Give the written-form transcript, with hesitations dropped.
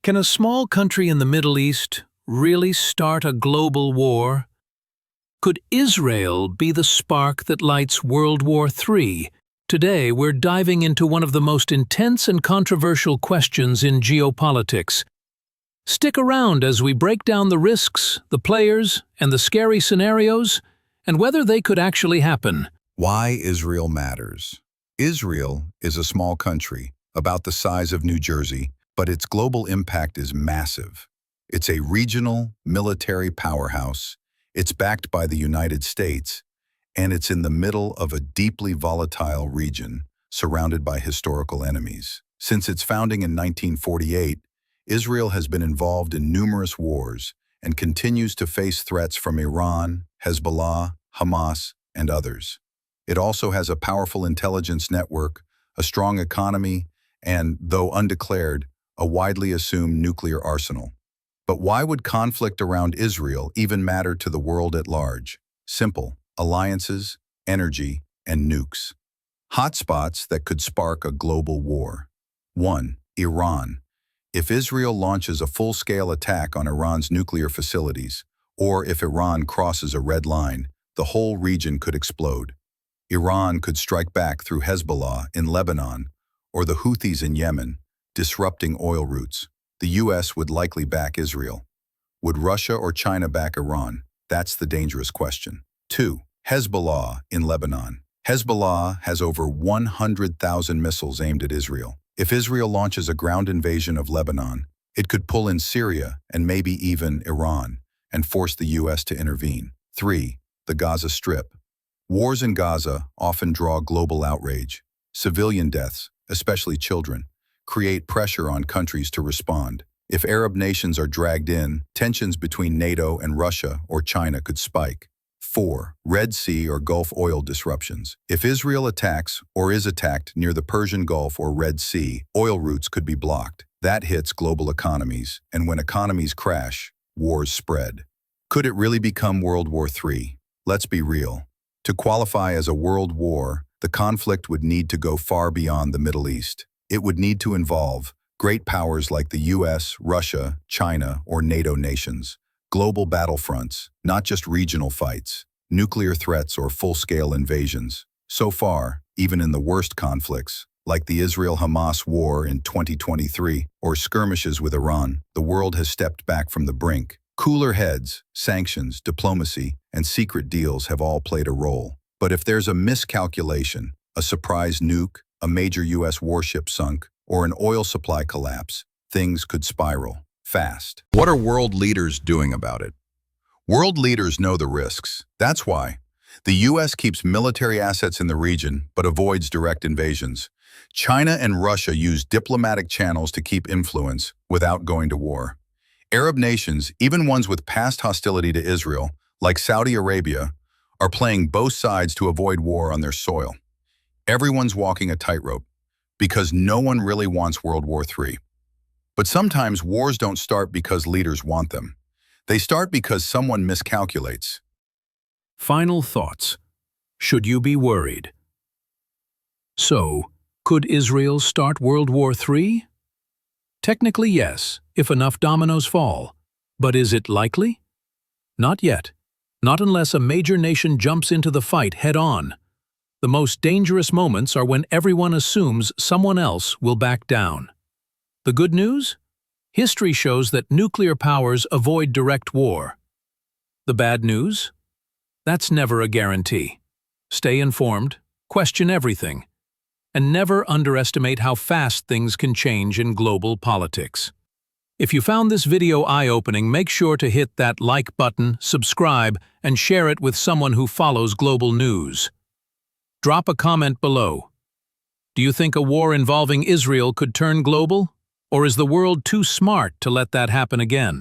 Can a small country in the Middle East really start a global war? Could Israel be the spark that lights World War III? Today, we're diving into one of the most intense and controversial questions in geopolitics. Stick around as we break down the risks, the players, and the scary scenarios, and whether they could actually happen. Why Israel matters. Israel is a small country, about the size of New Jersey, but its global impact is massive. It's a regional, military powerhouse. It's backed by the United States, and it's in the middle of a deeply volatile region, surrounded by historical enemies. Since its founding in 1948, Israel has been involved in numerous wars and continues to face threats from Iran, Hezbollah, Hamas, and others. It also has a powerful intelligence network, a strong economy, and, though undeclared, a widely assumed nuclear arsenal. But why would conflict around Israel even matter to the world at large? Simple: alliances, energy, and nukes. Hotspots that could spark a global war. 1. Iran. If Israel launches a full-scale attack on Iran's nuclear facilities, or if Iran crosses a red line, the whole region could explode. Iran could strike back through Hezbollah in Lebanon or the Houthis in Yemen, disrupting oil routes. The U.S. would likely back Israel. Would Russia or China back Iran? That's the dangerous question. 2. Hezbollah in Lebanon. Hezbollah has over 100,000 missiles aimed at Israel. If Israel launches a ground invasion of Lebanon, it could pull in Syria and maybe even Iran and force the U.S. to intervene. 3. The Gaza Strip. Wars in Gaza often draw global outrage. Civilian deaths, especially children, create pressure on countries to respond. If Arab nations are dragged in, tensions between NATO and Russia or China could spike. 4. Red Sea or Gulf oil disruptions. If Israel attacks or is attacked near the Persian Gulf or Red Sea, oil routes could be blocked. That hits global economies, and when economies crash, wars spread. Could it really become World War III? Let's be real. To qualify as a world war, the conflict would need to go far beyond the Middle East. It would need to involve great powers like the US, Russia, China, or NATO nations, global battlefronts, not just regional fights, nuclear threats or full-scale invasions. So far, even in the worst conflicts, like the Israel-Hamas war in 2023 or skirmishes with Iran, the world has stepped back from the brink. Cooler heads, sanctions, diplomacy, and secret deals have all played a role. But if there's a miscalculation, a surprise nuke, a major U.S. warship sunk, or an oil supply collapse, things could spiral fast. What are world leaders doing about it? World leaders know the risks. That's why the U.S. keeps military assets in the region but avoids direct invasions. China and Russia use diplomatic channels to keep influence without going to war. Arab nations, even ones with past hostility to Israel, like Saudi Arabia, are playing both sides to avoid war on their soil. Everyone's walking a tightrope because no one really wants World War III. But sometimes wars don't start because leaders want them. They start because someone miscalculates. Final thoughts. Should you be worried? So, could Israel start World War III? Technically, yes, if enough dominoes fall. But is it likely? Not yet. Not unless a major nation jumps into the fight head-on. The most dangerous moments are when everyone assumes someone else will back down. The good news? History shows that nuclear powers avoid direct war. The bad news? That's never a guarantee. Stay informed, question everything, and never underestimate how fast things can change in global politics. If you found this video eye-opening, make sure to hit that like button, subscribe, and share it with someone who follows global news. Drop a comment below. Do you think a war involving Israel could turn global? Or is the world too smart to let that happen again?